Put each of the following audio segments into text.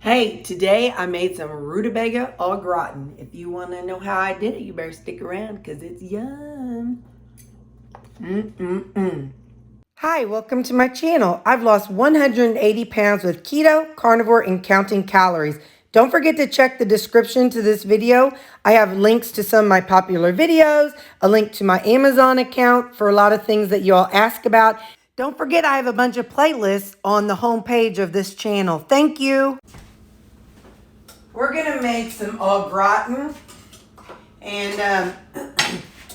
Hey, today I made some rutabaga au gratin. If you want to know how I did it, you better stick around because it's yum. Hi, welcome to my channel. I've lost 180 pounds with keto, carnivore, and counting calories. Don't forget to check the description to this video. I have links to some of my popular videos, a link to my Amazon account for a lot of things that you all ask about. Don't forget I have a bunch of playlists on the homepage of this channel. Thank you. We're going to make some au gratin, and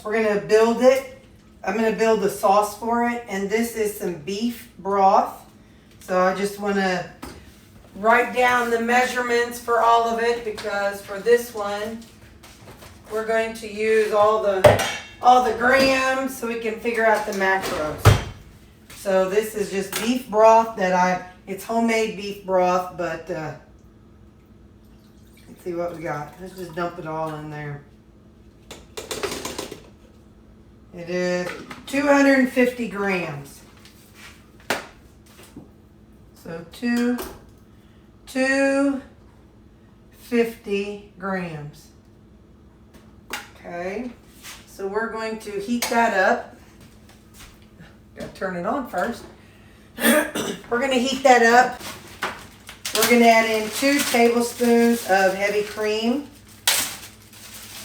we're going to build it. I'm going to build the sauce for it, and this is some beef broth. So I just want to write down the measurements for all of it, because for this one, we're going to use all the grams so we can figure out the macros. So this is just beef broth it's homemade beef broth, but let's see what we got. Let's just dump it all in there. It is 250 grams. So 250 grams. Okay. So we're going to heat that up. Gotta turn it on first. We're going to heat that up. We're going to add in 2 tablespoons of heavy cream.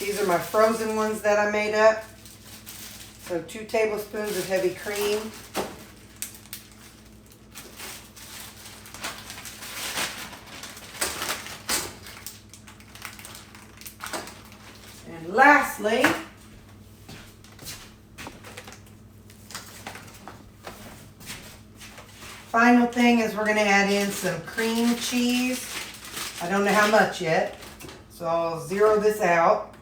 These are my frozen ones that I made up. So 2 tablespoons of heavy cream. And lastly, final thing is we're going to add in some cream cheese. I don't know how much yet, so I'll zero this out.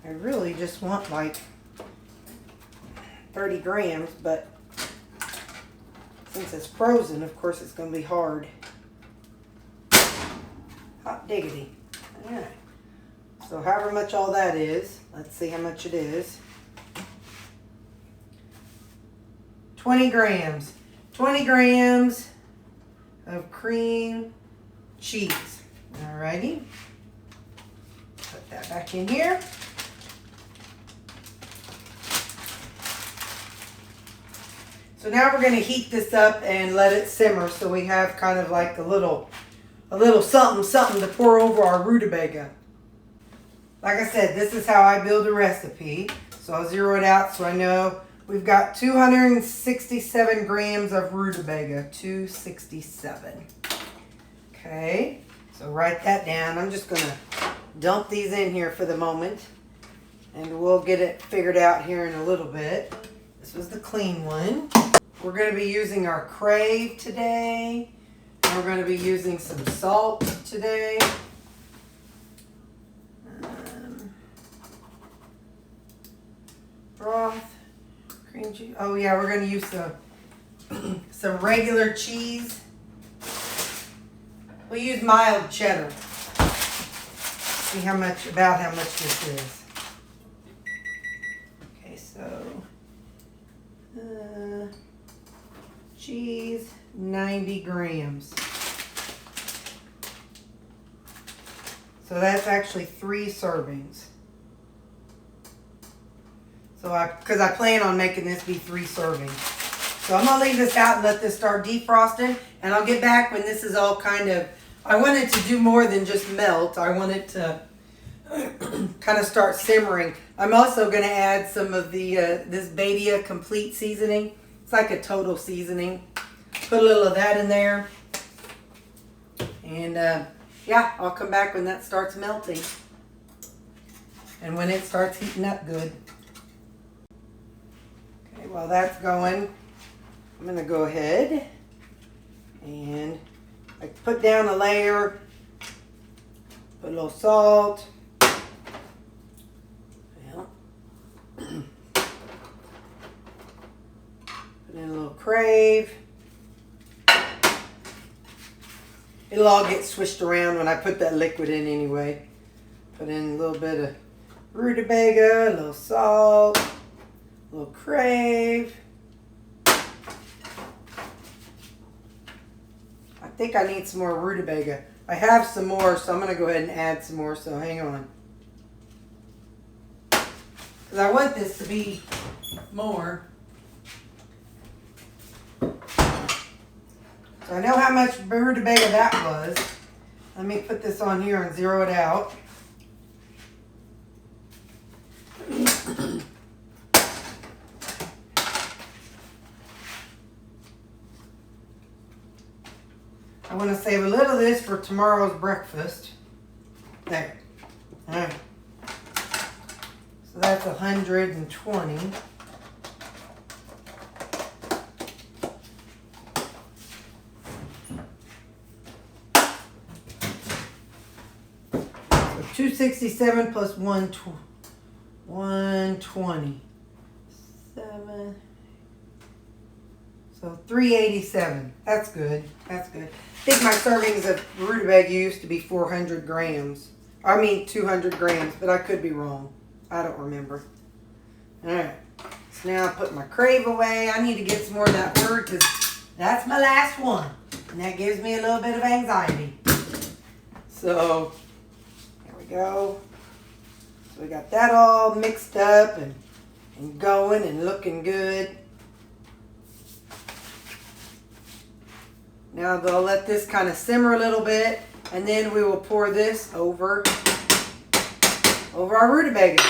I really just want like 30 grams, but since it's frozen, of course it's going to be hard. Hot diggity. All right. So however much all that is, let's see how much it is. 20 grams. 20 grams of cream cheese. Alrighty. Put that back in here. So now we're going to heat this up and let it simmer, so we have kind of like a little something to pour over our rutabaga. Like I said, this is how I build a recipe. So I'll zero it out so I know we've got 267 grams of rutabaga. 267. Okay, so write that down. I'm just going to dump these in here for the moment, and we'll get it figured out here in a little bit. This was the clean one. We're going to be using our Crave today. We're going to be using some salt today. Broth, cream cheese. Oh yeah, we're going to use some regular cheese. We'll use mild cheddar. See about how much this is. Okay, so cheese, 90 grams. So that's actually 3 servings. So because I plan on making this be 3 servings. So I'm going to leave this out and let this start defrosting. And I'll get back when this is all kind of, I want it to do more than just melt. I want it to kind of start simmering. I'm also going to add some of the this Baga complete seasoning. It's like a total seasoning. Put a little of that in there. And yeah, I'll come back when that starts melting. And when it starts heating up good. Okay, while that's going, I'm going to go ahead and I put down a layer. Put a little salt. Put in a little Crave. It'll all get swished around when I put that liquid in anyway. Put in a little bit of rutabaga, a little salt, a little Crave. I think I need some more rutabaga. I have some more, so I'm going to go ahead and add some more, so hang on. Because I want this to be more. So I know how much rutabaga that was. Let me put this on here and zero it out. I want to save a little of this for tomorrow's breakfast. There. All right. So that's 120. So 267 plus 120. 7. So 387. That's good. That's good. I think my servings of rutabaga used to be 400 grams. I mean 200 grams, but I could be wrong. I don't remember. Alright. So now I put my Crave away. I need to get some more of that word because that's my last one. And that gives me a little bit of anxiety. So, there we go. So we got that all mixed up and going and looking good. Now they'll let this kind of simmer a little bit, and then we will pour this over our rutabaga.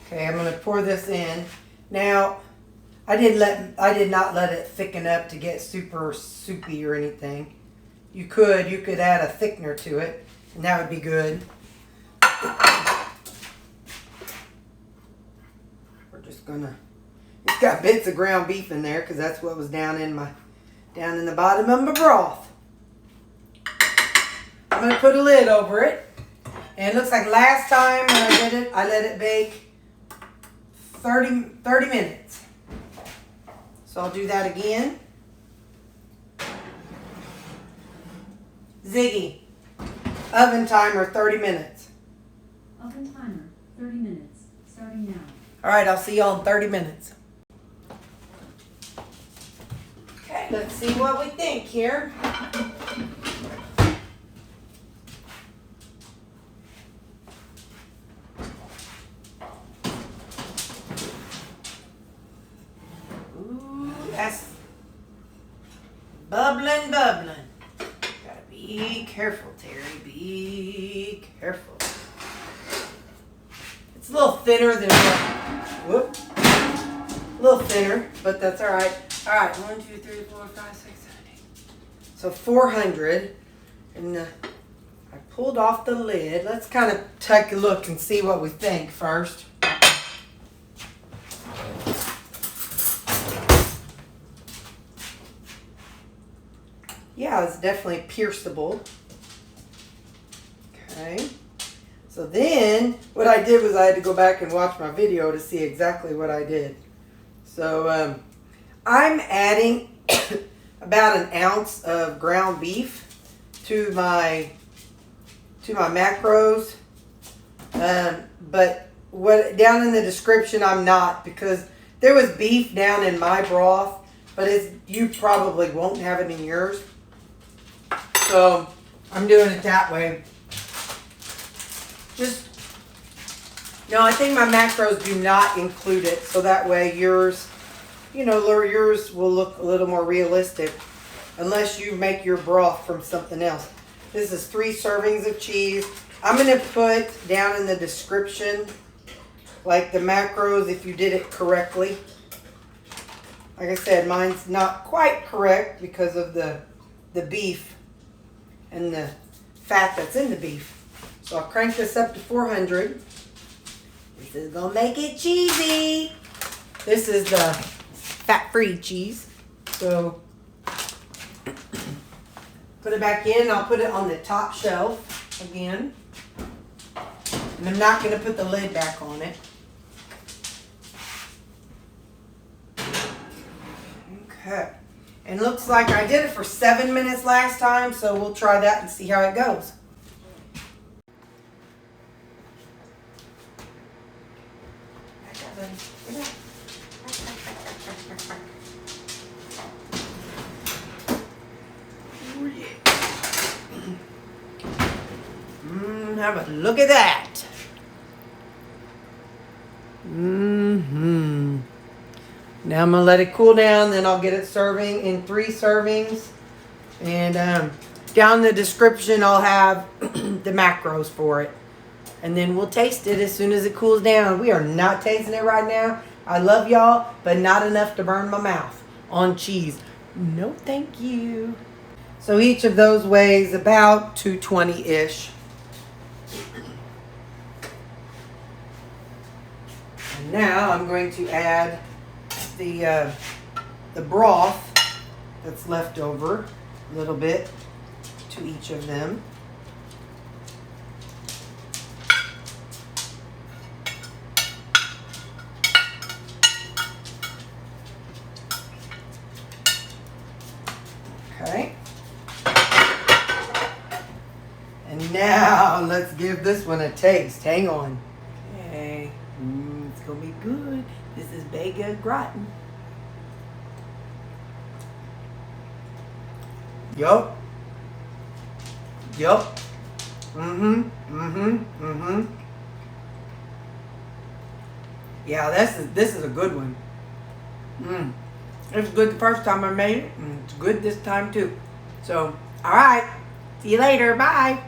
Okay, I'm going to pour this in. Now, I did not let it thicken up to get super soupy or anything. You could add a thickener to it, and that would be good. We're just gonna. It's got bits of ground beef in there because that's what was down in the bottom of my broth. I'm going to put a lid over it. And it looks like last time when I did it, I let it bake 30 minutes. So I'll do that again. Ziggy, oven timer 30 minutes. Oven timer 30 minutes, starting now. All right, I'll see y'all in 30 minutes. Okay, let's see what we think here. Ooh, that's bubbling. Gotta be careful, Terry. Be careful. It's a little thinner than what. Whoop. A little thinner, but that's all right. All right, 1, 2, 3, 4, 5, 6, 7, 8. So 400, and I pulled off the lid. Let's kind of take a look and see what we think first. Yeah, it's definitely pierceable. Okay. So then, what I did was I had to go back and watch my video to see exactly what I did. So, I'm adding about an ounce of ground beef to my macros. But what down in the description I'm not, because there was beef down in my broth, but you probably won't have it in yours. So I'm doing it that way. I think my macros do not include it, so that way yours will look a little more realistic, unless you make your broth from something else. This is 3 servings of cheese. I'm going to put down in the description, like the macros, if you did it correctly. Like I said, mine's not quite correct because of the beef and the fat that's in the beef. So I'll crank this up to 400. This is going to make it cheesy. This is the fat-free cheese. So put it back in. I'll put it on the top shelf again. And I'm not going to put the lid back on it. Okay. And looks like I did it for 7 minutes last time, so we'll try that and see how it goes. back, buddy. Get back. Oh, yeah. Have a look at that. Now I'm gonna let it cool down, then I'll get it serving in 3 servings. And down in the description I'll have the macros for it. And then we'll taste it as soon as it cools down. We are not tasting it right now. I love y'all, but not enough to burn my mouth on cheese. No, thank you. So each of those weighs about 220-ish. And now I'm going to add the broth that's left over, a little bit, to each of them. Okay. And now let's give this one a taste. Hang on. Okay. It's gonna be good. This is Baga Gratin. Yup. Yup. Yeah, this is a good one. It was good the first time I made it, and it's good this time too. So, alright. See you later. Bye.